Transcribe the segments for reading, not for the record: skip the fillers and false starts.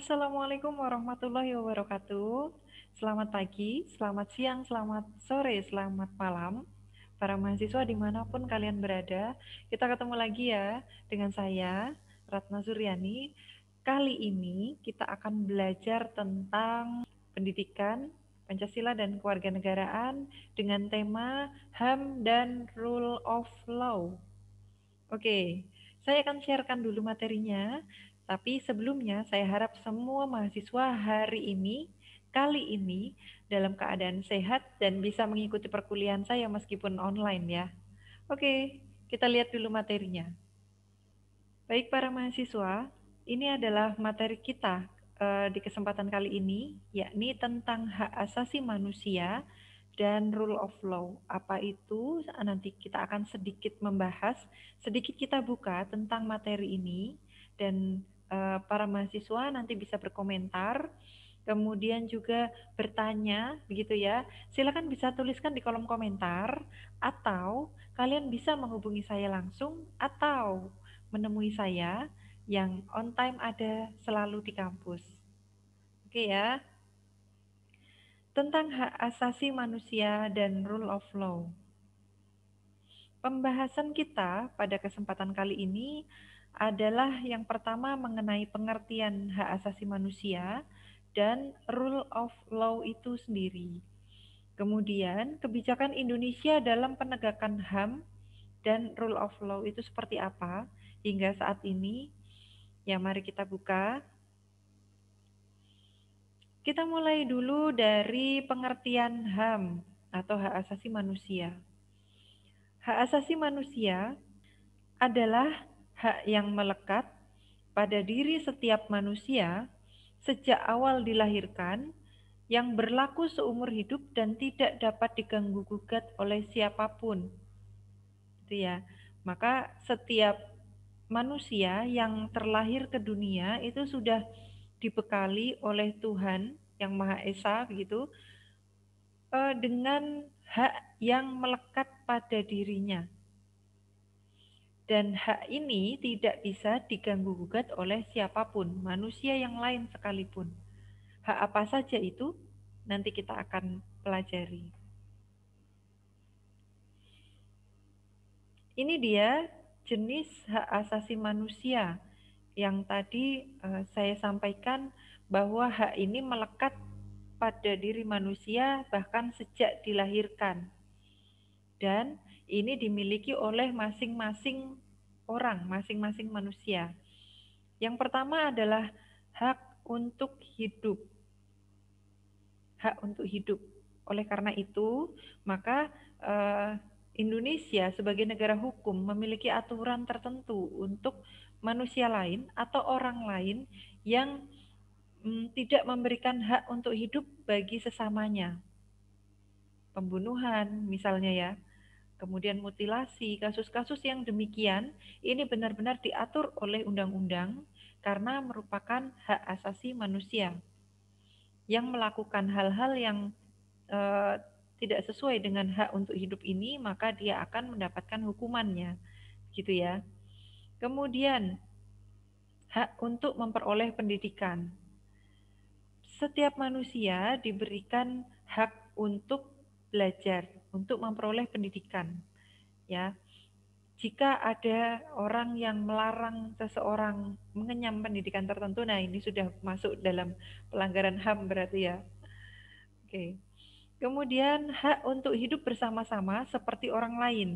Assalamualaikum warahmatullahi wabarakatuh. Selamat pagi, selamat siang, selamat sore, selamat malam. Para mahasiswa dimanapun kalian berada, kita ketemu lagi ya dengan saya, Ratna Suryani. Kali ini kita akan belajar tentang pendidikan, Pancasila dan kewarganegaraan dengan tema HAM dan Rule of Law. Oke, saya akan sharekan dulu materinya, tapi sebelumnya saya harap semua mahasiswa kali ini, dalam keadaan sehat dan bisa mengikuti perkuliahan saya meskipun online ya. Oke, kita lihat dulu materinya. Baik para mahasiswa, ini adalah materi kita di kesempatan kali ini, yakni tentang hak asasi manusia dan rule of law. Apa itu? Nanti kita akan sedikit membahas, sedikit kita buka tentang materi ini, dan para mahasiswa nanti bisa berkomentar, kemudian juga bertanya, begitu ya. Silakan bisa tuliskan di kolom komentar, atau kalian bisa menghubungi saya langsung, atau menemui saya yang on time ada selalu di kampus. Oke ya, tentang hak asasi manusia dan rule of law. Pembahasan kita pada kesempatan kali ini adalah yang pertama mengenai pengertian hak asasi manusia dan rule of law itu sendiri. Kemudian, kebijakan Indonesia dalam penegakan HAM dan rule of law itu seperti apa hingga saat ini. Ya, mari kita buka. Kita mulai dulu dari pengertian HAM atau hak asasi manusia. Hak asasi manusia adalah hak yang melekat pada diri setiap manusia sejak awal dilahirkan, yang berlaku seumur hidup dan tidak dapat diganggu-gugat oleh siapapun. Itu ya. Maka setiap manusia yang terlahir ke dunia itu sudah dibekali oleh Tuhan yang Maha Esa begitu, dengan hak yang melekat pada dirinya. Dan hak ini tidak bisa diganggu-gugat oleh siapapun, manusia yang lain sekalipun. Hak apa saja itu? Nanti kita akan pelajari. Ini dia jenis hak asasi manusia yang tadi saya sampaikan bahwa hak ini melekat pada diri manusia bahkan sejak dilahirkan. Dan ini dimiliki oleh masing-masing orang, masing-masing manusia. Yang pertama adalah hak untuk hidup. Hak untuk hidup. Oleh karena itu, maka Indonesia sebagai negara hukum memiliki aturan tertentu untuk manusia lain atau orang lain yang tidak memberikan hak untuk hidup bagi sesamanya. Pembunuhan misalnya ya. Kemudian mutilasi, kasus-kasus yang demikian ini benar-benar diatur oleh undang-undang karena merupakan hak asasi manusia. Yang melakukan hal-hal yang tidak sesuai dengan hak untuk hidup ini, maka dia akan mendapatkan hukumannya, gitu ya. Kemudian hak untuk memperoleh pendidikan. Setiap manusia diberikan hak untuk belajar, untuk memperoleh pendidikan, ya. Jika ada orang yang melarang seseorang mengenyam pendidikan tertentu, nah ini sudah masuk dalam pelanggaran HAM berarti ya. Oke. Kemudian hak untuk hidup bersama-sama seperti orang lain,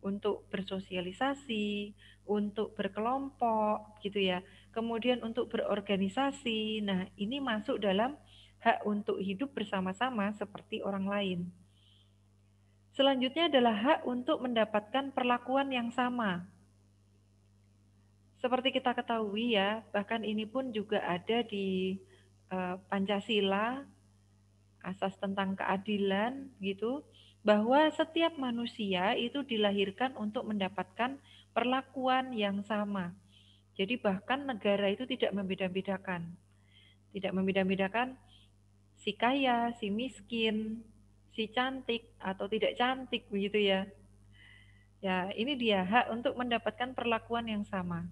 untuk bersosialisasi, untuk berkelompok gitu ya. Kemudian untuk berorganisasi. Nah, ini masuk dalam hak untuk hidup bersama-sama seperti orang lain. Selanjutnya adalah hak untuk mendapatkan perlakuan yang sama. Seperti kita ketahui ya, bahkan ini pun juga ada di Pancasila, asas tentang keadilan gitu, bahwa setiap manusia itu dilahirkan untuk mendapatkan perlakuan yang sama. Jadi bahkan negara itu tidak membeda-bedakan. Tidak membeda-bedakan si kaya, si miskin, si cantik atau tidak cantik begitu ya. Ya, ini dia hak untuk mendapatkan perlakuan yang sama.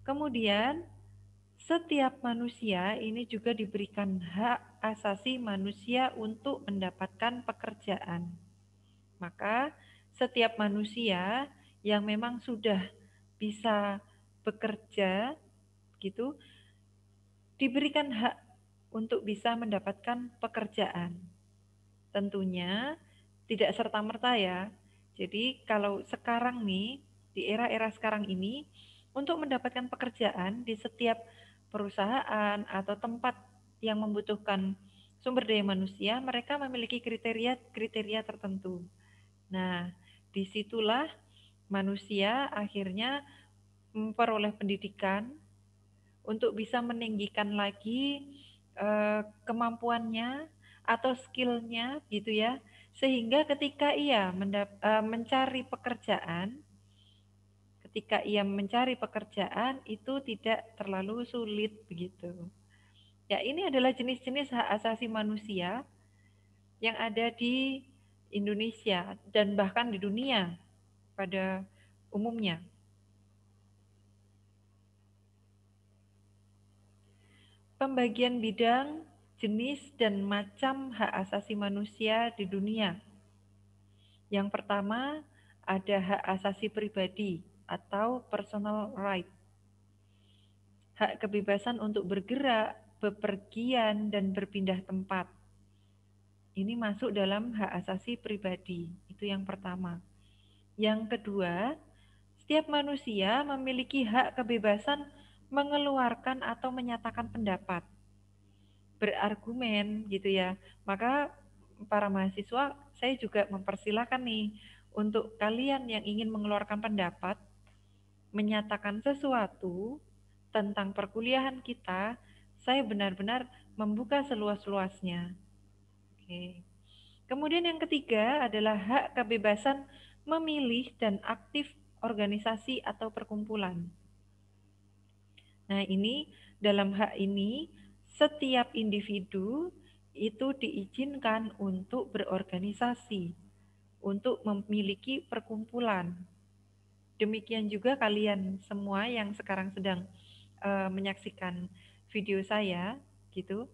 Kemudian setiap manusia ini juga diberikan hak asasi manusia untuk mendapatkan pekerjaan. Maka setiap manusia yang memang sudah bisa bekerja gitu diberikan hak untuk bisa mendapatkan pekerjaan. Tentunya tidak serta-merta ya. Jadi kalau sekarang nih, di era-era sekarang ini, untuk mendapatkan pekerjaan di setiap perusahaan atau tempat yang membutuhkan sumber daya manusia, mereka memiliki kriteria-kriteria tertentu. Nah, disitulah manusia akhirnya memperoleh pendidikan untuk bisa meninggikan lagi kemampuannya atau skillnya gitu ya, sehingga ketika ia mencari pekerjaan, ketika ia mencari pekerjaan itu tidak terlalu sulit begitu. Ya, ini adalah jenis-jenis hak asasi manusia yang ada di Indonesia dan bahkan di dunia pada umumnya. Pembagian bidang, jenis, dan macam hak asasi manusia di dunia. Yang pertama, ada hak asasi pribadi atau personal right. Hak kebebasan untuk bergerak, bepergian, dan berpindah tempat. Ini masuk dalam hak asasi pribadi. Itu yang pertama. Yang kedua, setiap manusia memiliki hak kebebasan mengeluarkan atau menyatakan pendapat, berargumen gitu ya. Maka para mahasiswa, saya juga mempersilahkan nih untuk kalian yang ingin mengeluarkan pendapat, menyatakan sesuatu tentang perkuliahan kita, saya benar-benar membuka seluas-luasnya. Oke. Kemudian yang ketiga adalah hak kebebasan memilih dan aktif organisasi atau perkumpulan. Nah, ini dalam hak ini setiap individu itu diizinkan untuk berorganisasi, untuk memiliki perkumpulan. Demikian juga kalian semua yang sekarang sedang menyaksikan video saya, gitu.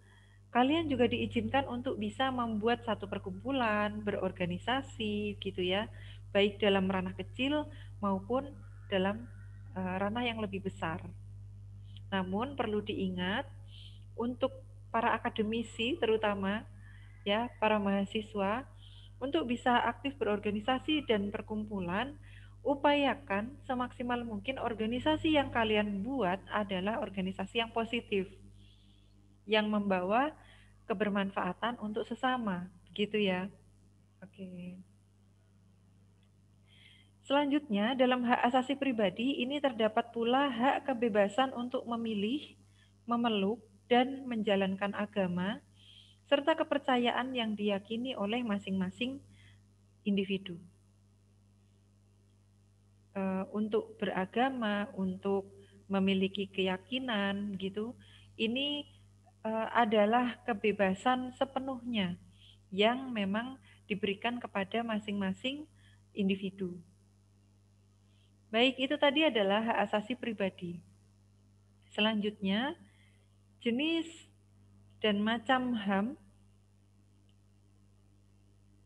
Kalian juga diizinkan untuk bisa membuat satu perkumpulan, berorganisasi, gitu ya, baik dalam ranah kecil maupun dalam ranah yang lebih besar. Namun perlu diingat untuk para akademisi terutama ya, para mahasiswa untuk bisa aktif berorganisasi dan perkumpulan, upayakan semaksimal mungkin organisasi yang kalian buat adalah organisasi yang positif, yang membawa kebermanfaatan untuk sesama, begitu ya. Oke. Selanjutnya, dalam hak asasi pribadi ini terdapat pula hak kebebasan untuk memilih, memeluk, dan menjalankan agama, serta kepercayaan yang diyakini oleh masing-masing individu. Untuk beragama, untuk memiliki keyakinan gitu, ini adalah kebebasan sepenuhnya yang memang diberikan kepada masing-masing individu. Baik, itu tadi adalah hak asasi pribadi. Selanjutnya, jenis dan macam HAM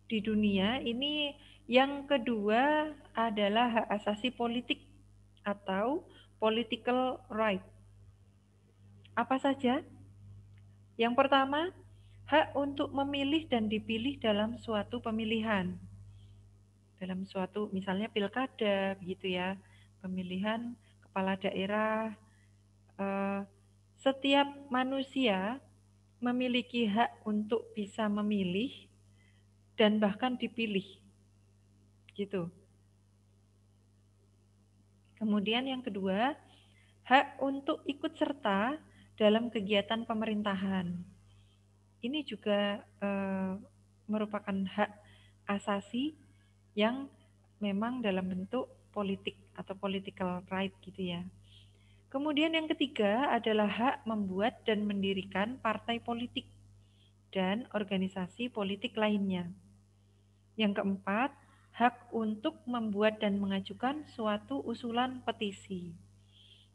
di dunia ini yang kedua adalah hak asasi politik atau political right. Apa saja? Yang pertama, hak untuk memilih dan dipilih dalam suatu pemilihan. Dalam suatu misalnya pilkada begitu ya, pemilihan kepala daerah, eh, setiap manusia memiliki hak untuk bisa memilih dan bahkan dipilih. Gitu. Kemudian yang kedua, hak untuk ikut serta dalam kegiatan pemerintahan. Ini juga merupakan hak asasi yang memang dalam bentuk politik atau political right gitu ya. Kemudian yang ketiga adalah hak membuat dan mendirikan partai politik dan organisasi politik lainnya. Yang keempat, hak untuk membuat dan mengajukan suatu usulan petisi.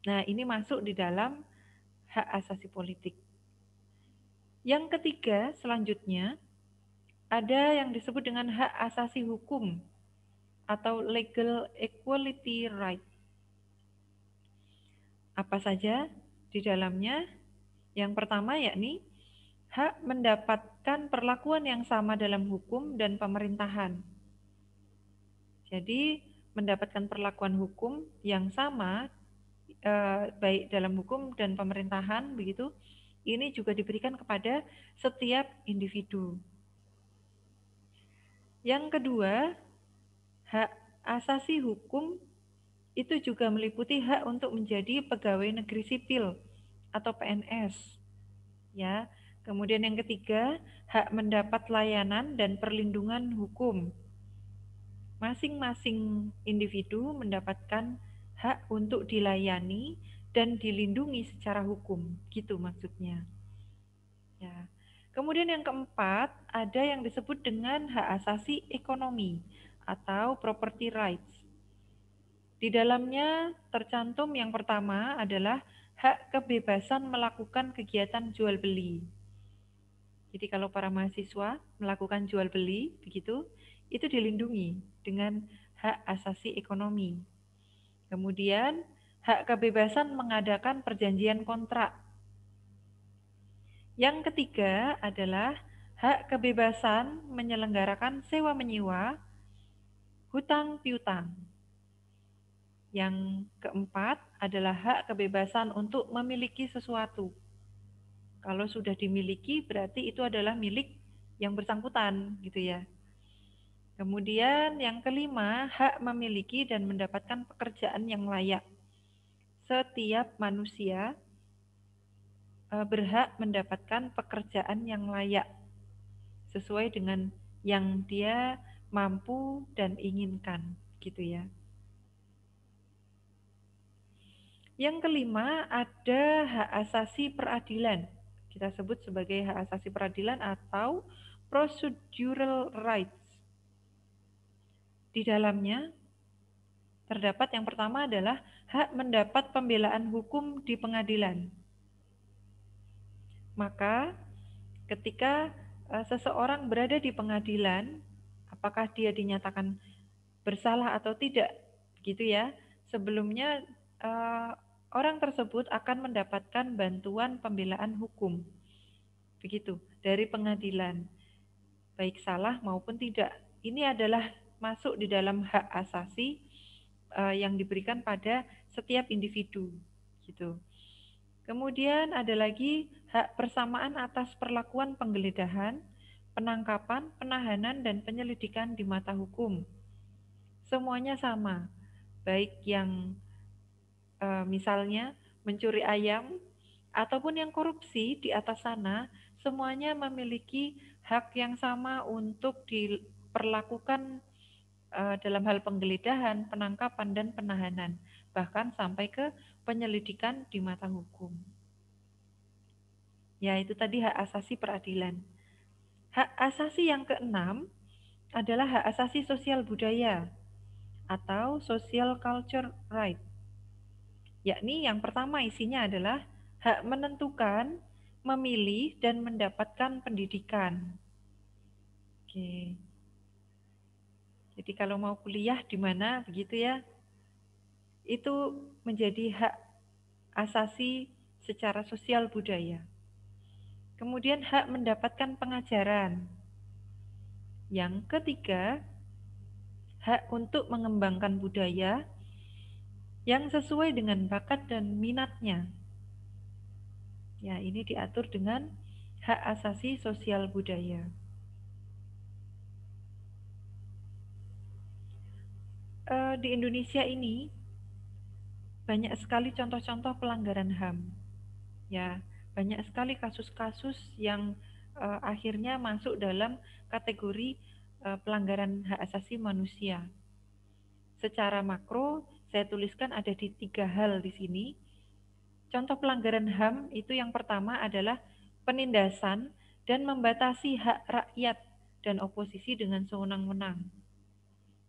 Nah, ini masuk di dalam hak asasi politik. Yang ketiga, selanjutnya, ada yang disebut dengan hak asasi hukum atau legal equality right. Apa saja di dalamnya? Yang pertama yakni hak mendapatkan perlakuan yang sama dalam hukum dan pemerintahan. Jadi mendapatkan perlakuan hukum yang sama baik dalam hukum dan pemerintahan begitu. Ini juga diberikan kepada setiap individu. Yang kedua, hak asasi hukum itu juga meliputi hak untuk menjadi pegawai negeri sipil atau PNS. Ya. Kemudian yang ketiga, hak mendapat layanan dan perlindungan hukum. Masing-masing individu mendapatkan hak untuk dilayani dan dilindungi secara hukum, gitu maksudnya. Ya. Kemudian yang keempat, ada yang disebut dengan hak asasi ekonomi atau property rights. Di dalamnya tercantum yang pertama adalah hak kebebasan melakukan kegiatan jual beli. Jadi kalau para mahasiswa melakukan jual beli, begitu, itu dilindungi dengan hak asasi ekonomi. Kemudian hak kebebasan mengadakan perjanjian kontrak. Yang ketiga adalah hak kebebasan menyelenggarakan sewa menyewa, hutang piutang. Yang keempat adalah hak kebebasan untuk memiliki sesuatu. Kalau sudah dimiliki berarti itu adalah milik yang bersangkutan gitu ya. Kemudian yang kelima, hak memiliki dan mendapatkan pekerjaan yang layak. Setiap manusia berhak mendapatkan pekerjaan yang layak sesuai dengan yang dia mampu dan inginkan gitu ya. Yang kelima, ada hak asasi peradilan. Kita sebut sebagai hak asasi peradilan atau procedural rights. Di dalamnya terdapat yang pertama adalah hak mendapat pembelaan hukum di pengadilan. Maka ketika seseorang berada di pengadilan, apakah dia dinyatakan bersalah atau tidak, gitu ya. Sebelumnya orang tersebut akan mendapatkan bantuan pembelaan hukum, begitu, dari pengadilan, baik salah maupun tidak. Ini adalah masuk di dalam hak asasi yang diberikan pada setiap individu, gitu. Kemudian ada lagi hak persamaan atas perlakuan penggeledahan, penangkapan, penahanan, dan penyelidikan di mata hukum. Semuanya sama, baik yang misalnya mencuri ayam ataupun yang korupsi di atas sana, semuanya memiliki hak yang sama untuk diperlakukan dalam hal penggeledahan, penangkapan, dan penahanan, bahkan sampai ke penyelidikan di mata hukum. Ya, itu tadi hak asasi peradilan. Hak asasi yang keenam adalah hak asasi sosial budaya atau social culture right. Yakni yang pertama isinya adalah hak menentukan, memilih, dan mendapatkan pendidikan. Oke. Jadi kalau mau kuliah di mana begitu ya, itu menjadi hak asasi secara sosial budaya. Kemudian hak mendapatkan pengajaran. Yang ketiga, hak untuk mengembangkan budaya yang sesuai dengan bakat dan minatnya. Ya, ini diatur dengan hak asasi sosial budaya. Di Indonesia ini banyak sekali contoh-contoh pelanggaran HAM. Ya, banyak sekali kasus-kasus yang akhirnya masuk dalam kategori pelanggaran hak asasi manusia. Secara makro, saya tuliskan ada di 3 hal di sini. Contoh pelanggaran HAM itu yang pertama adalah penindasan dan membatasi hak rakyat dan oposisi dengan sewenang-wenang.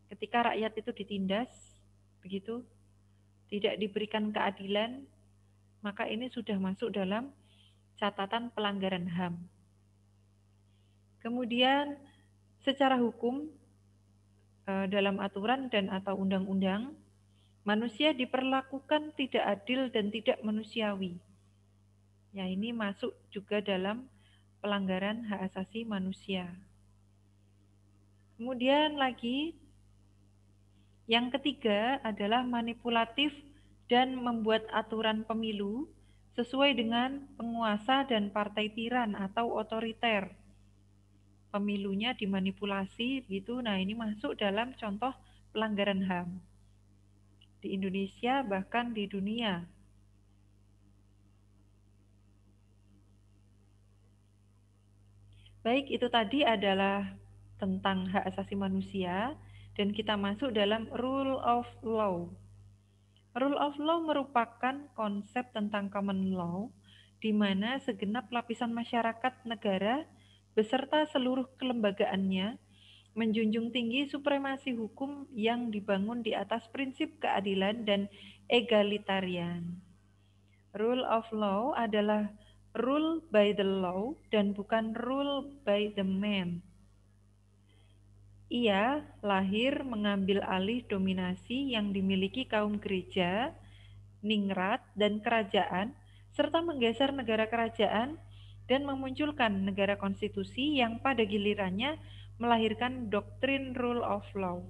Ketika rakyat itu ditindas, begitu, tidak diberikan keadilan, maka ini sudah masuk dalam catatan pelanggaran HAM. Kemudian secara hukum dalam aturan dan atau undang-undang, manusia diperlakukan tidak adil dan tidak manusiawi. Ya, ini masuk juga dalam pelanggaran hak asasi manusia. Kemudian lagi, yang ketiga adalah manipulatif dan membuat aturan pemilu sesuai dengan penguasa dan partai tiran atau otoriter. Pemilunya dimanipulasi gitu. Nah, ini masuk dalam contoh pelanggaran HAM di Indonesia bahkan di dunia. Baik, itu tadi adalah tentang hak asasi manusia dan kita masuk dalam rule of law. Rule of law merupakan konsep tentang common law di mana segenap lapisan masyarakat negara beserta seluruh kelembagaannya menjunjung tinggi supremasi hukum yang dibangun di atas prinsip keadilan dan egalitarian. Rule of law adalah rule by the law dan bukan rule by the man. Ia lahir mengambil alih dominasi yang dimiliki kaum gereja, ningrat, dan kerajaan, serta menggeser negara kerajaan dan memunculkan negara konstitusi yang pada gilirannya melahirkan doktrin rule of law.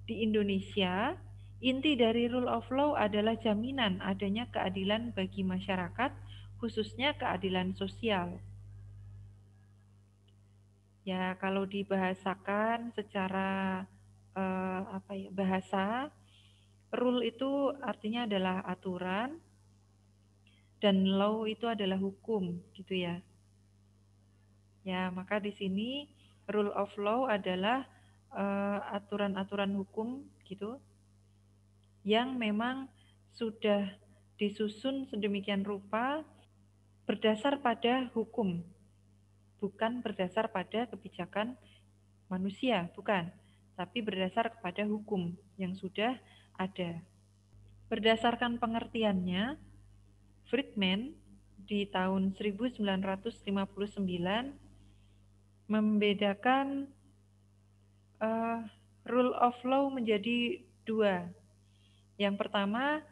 Di Indonesia, inti dari rule of law adalah jaminan adanya keadilan bagi masyarakat, khususnya keadilan sosial. Ya, kalau dibahasakan secara bahasa, rule itu artinya adalah aturan dan law itu adalah hukum, gitu ya. Ya, maka di sini rule of law adalah aturan-aturan hukum gitu yang memang sudah disusun sedemikian rupa berdasar pada hukum, bukan berdasar pada kebijakan manusia, bukan, tapi berdasar kepada hukum yang sudah ada. Berdasarkan pengertiannya, Friedman di tahun 1959 membedakan rule of law menjadi dua. Yang pertama,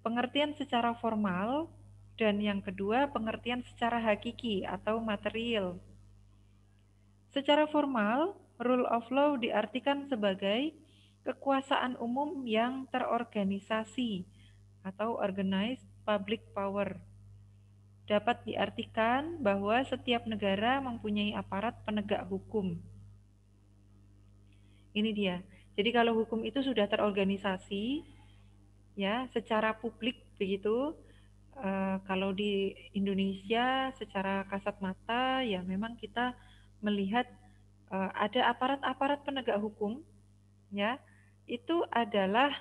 pengertian secara formal, dan yang kedua, pengertian secara hakiki atau material. Secara formal, rule of law diartikan sebagai kekuasaan umum yang terorganisasi atau organized public power. Dapat diartikan bahwa setiap negara mempunyai aparat penegak hukum. Ini dia. Jadi kalau hukum itu sudah terorganisasi, ya, secara publik begitu. Kalau di Indonesia secara kasat mata, ya memang kita melihat ada aparat-aparat penegak hukum, ya, itu adalah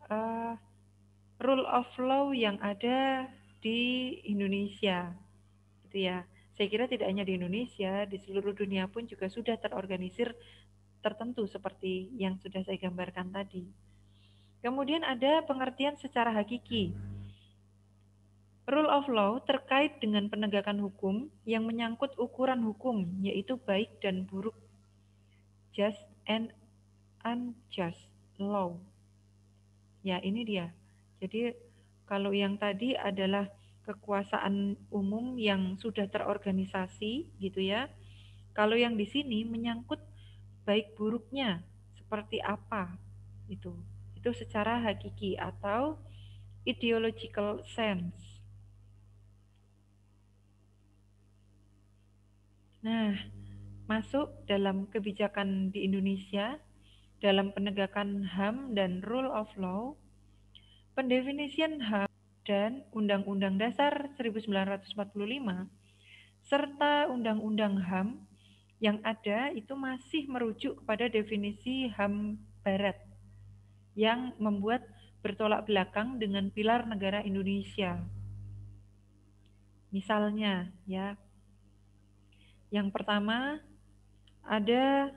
uh, rule of law yang ada di Indonesia, gitu ya. Saya kira tidak hanya di Indonesia, di seluruh dunia pun juga sudah terorganisir tertentu seperti yang sudah saya gambarkan tadi. Kemudian ada pengertian secara hakiki. Rule of law terkait dengan penegakan hukum yang menyangkut ukuran hukum, yaitu baik dan buruk, just and unjust law. Ya, ini dia. Jadi, kalau yang tadi adalah kekuasaan umum yang sudah terorganisasi, gitu ya. Kalau yang di sini menyangkut baik buruknya, seperti apa, itu. Itu secara hakiki atau ideological sense. Nah, masuk dalam kebijakan di Indonesia, dalam penegakan HAM dan rule of law, pendefinisian HAM dan Undang-Undang Dasar 1945, serta Undang-Undang HAM yang ada itu masih merujuk kepada definisi HAM Barat yang membuat bertolak belakang dengan pilar negara Indonesia. Misalnya, ya, yang pertama ada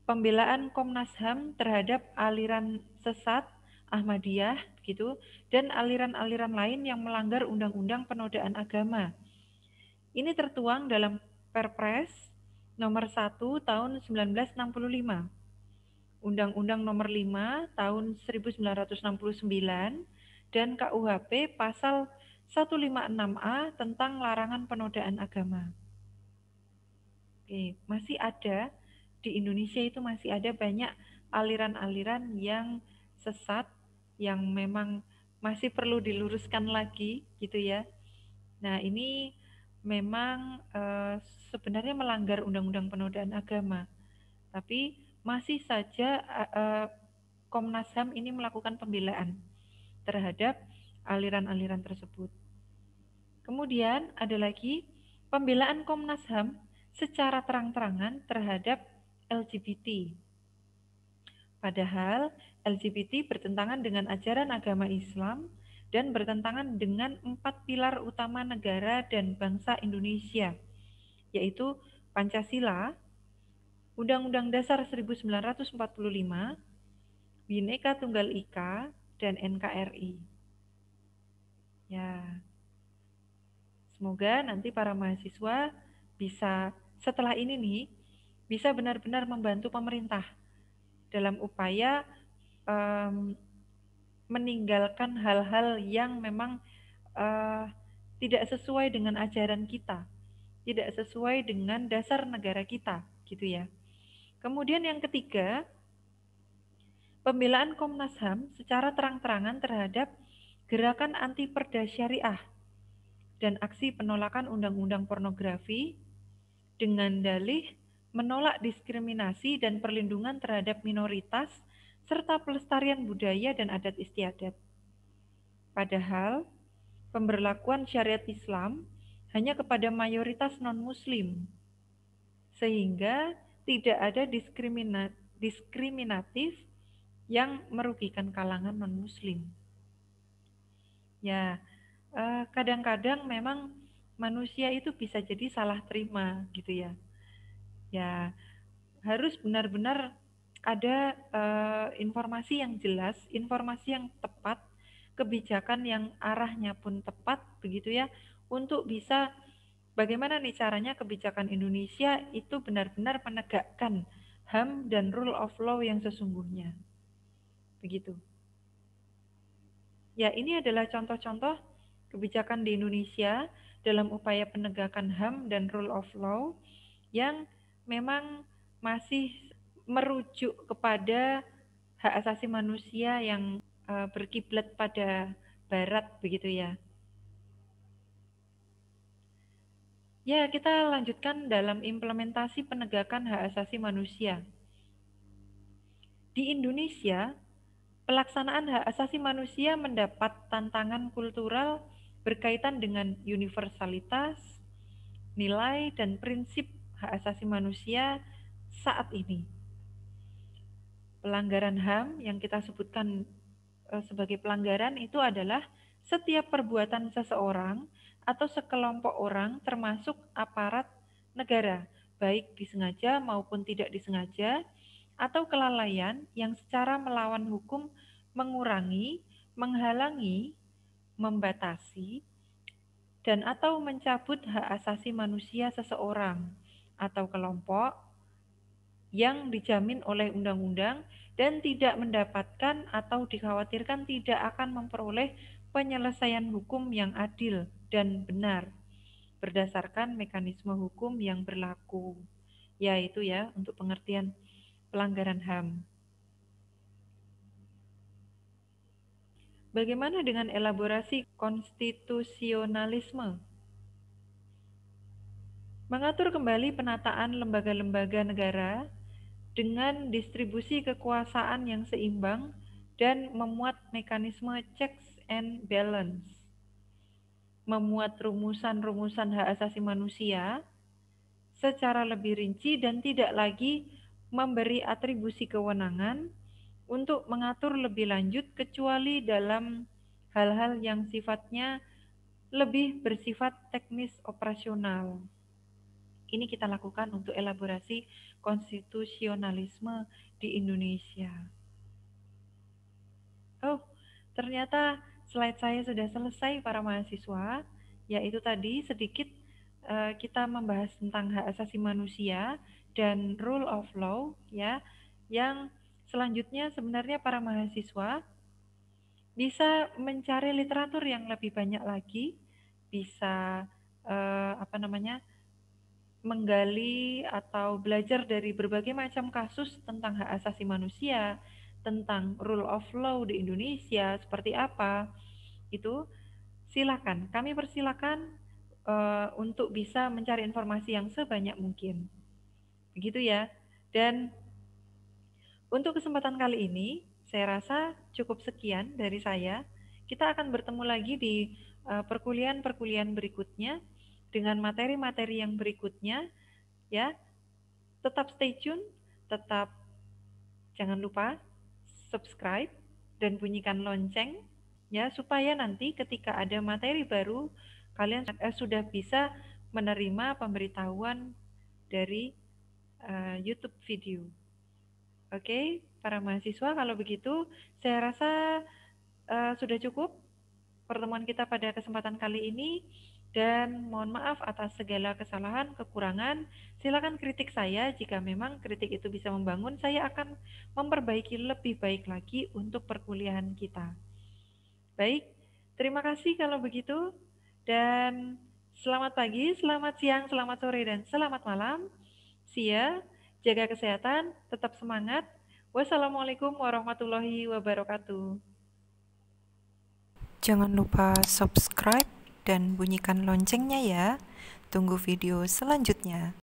pembelaan Komnas HAM terhadap aliran sesat Ahmadiyah gitu, dan aliran-aliran lain yang melanggar undang-undang penodaan agama. Ini tertuang dalam Perpres nomor 1 tahun 1965, Undang-Undang nomor 5 tahun 1969, dan KUHP pasal 156A tentang larangan penodaan agama. Oke, masih ada di Indonesia itu masih ada banyak aliran-aliran yang sesat yang memang masih perlu diluruskan lagi gitu ya. Nah, ini memang sebenarnya melanggar undang-undang penodaan agama, tapi masih saja Komnas HAM ini melakukan pembelaan terhadap aliran-aliran tersebut. Kemudian ada lagi pembelaan Komnas HAM secara terang-terangan terhadap LGBT. Padahal LGBT bertentangan dengan ajaran agama Islam dan bertentangan dengan 4 pilar utama negara dan bangsa Indonesia, yaitu Pancasila, Undang-Undang Dasar 1945, Bhinneka Tunggal Ika, dan NKRI. Ya, semoga nanti para mahasiswa bisa setelah ini nih bisa benar-benar membantu pemerintah dalam upaya meninggalkan hal-hal yang memang uh, tidak sesuai dengan ajaran kita, tidak sesuai dengan dasar negara kita, gitu ya. Kemudian yang ketiga, pembelaan Komnas HAM secara terang-terangan terhadap gerakan anti perda syariah dan aksi penolakan undang-undang pornografi dengan dalih menolak diskriminasi dan perlindungan terhadap minoritas serta pelestarian budaya dan adat istiadat. Padahal pemberlakuan syariat Islam hanya kepada mayoritas non-Muslim, sehingga tidak ada diskriminatif yang merugikan kalangan non-Muslim. Ya, kadang-kadang memang manusia itu bisa jadi salah terima gitu ya. Ya, harus benar-benar ada informasi yang jelas, informasi yang tepat, kebijakan yang arahnya pun tepat begitu ya, untuk bisa bagaimana nih caranya kebijakan Indonesia itu benar-benar menegakkan HAM dan rule of law yang sesungguhnya. Begitu. Ya, ini adalah contoh-contoh kebijakan di Indonesia dalam upaya penegakan HAM dan rule of law yang memang masih merujuk kepada hak asasi manusia yang berkiblat pada barat begitu ya. Ya, kita lanjutkan dalam implementasi penegakan hak asasi manusia. Di Indonesia, pelaksanaan hak asasi manusia mendapat tantangan kultural berkaitan dengan universalitas, nilai, dan prinsip hak asasi manusia saat ini. Pelanggaran HAM yang kita sebutkan sebagai pelanggaran itu adalah setiap perbuatan seseorang atau sekelompok orang termasuk aparat negara, baik disengaja maupun tidak disengaja, atau kelalaian yang secara melawan hukum mengurangi, menghalangi, membatasi, dan atau mencabut hak asasi manusia seseorang atau kelompok yang dijamin oleh undang-undang dan tidak mendapatkan atau dikhawatirkan tidak akan memperoleh penyelesaian hukum yang adil dan benar berdasarkan mekanisme hukum yang berlaku, yaitu ya untuk pengertian pelanggaran HAM. Bagaimana dengan elaborasi konstitusionalisme? Mengatur kembali penataan lembaga-lembaga negara dengan distribusi kekuasaan yang seimbang dan memuat mekanisme checks and balance, memuat rumusan-rumusan hak asasi manusia secara lebih rinci dan tidak lagi memberi atribusi kewenangan untuk mengatur lebih lanjut kecuali dalam hal-hal yang sifatnya lebih bersifat teknis operasional. Ini kita lakukan untuk elaborasi konstitusionalisme di Indonesia. Oh, Ternyata slide saya sudah selesai para mahasiswa, yaitu tadi sedikit kita membahas tentang hak asasi manusia dan rule of law ya, yang selanjutnya sebenarnya para mahasiswa bisa mencari literatur yang lebih banyak lagi, bisa menggali atau belajar dari berbagai macam kasus tentang hak asasi manusia, tentang rule of law di Indonesia seperti apa. Itu silakan, kami persilakan untuk bisa mencari informasi yang sebanyak mungkin. Begitu ya. Dan untuk kesempatan kali ini, saya rasa cukup sekian dari saya. Kita akan bertemu lagi di perkuliahan-perkuliahan berikutnya dengan materi-materi yang berikutnya ya. Tetap stay tune, tetap jangan lupa subscribe dan bunyikan lonceng ya supaya nanti ketika ada materi baru kalian sudah bisa menerima pemberitahuan dari YouTube video. Oke, para mahasiswa, kalau begitu saya rasa sudah cukup pertemuan kita pada kesempatan kali ini, dan mohon maaf atas segala kesalahan, kekurangan. Silakan kritik saya jika memang kritik itu bisa membangun, saya akan memperbaiki lebih baik lagi untuk perkuliahan kita. Baik, terima kasih kalau begitu, dan selamat pagi, selamat siang, selamat sore, dan selamat malam. See ya, jaga kesehatan, tetap semangat. Wassalamualaikum warahmatullahi wabarakatuh. Jangan lupa subscribe dan bunyikan loncengnya ya. Tunggu video selanjutnya.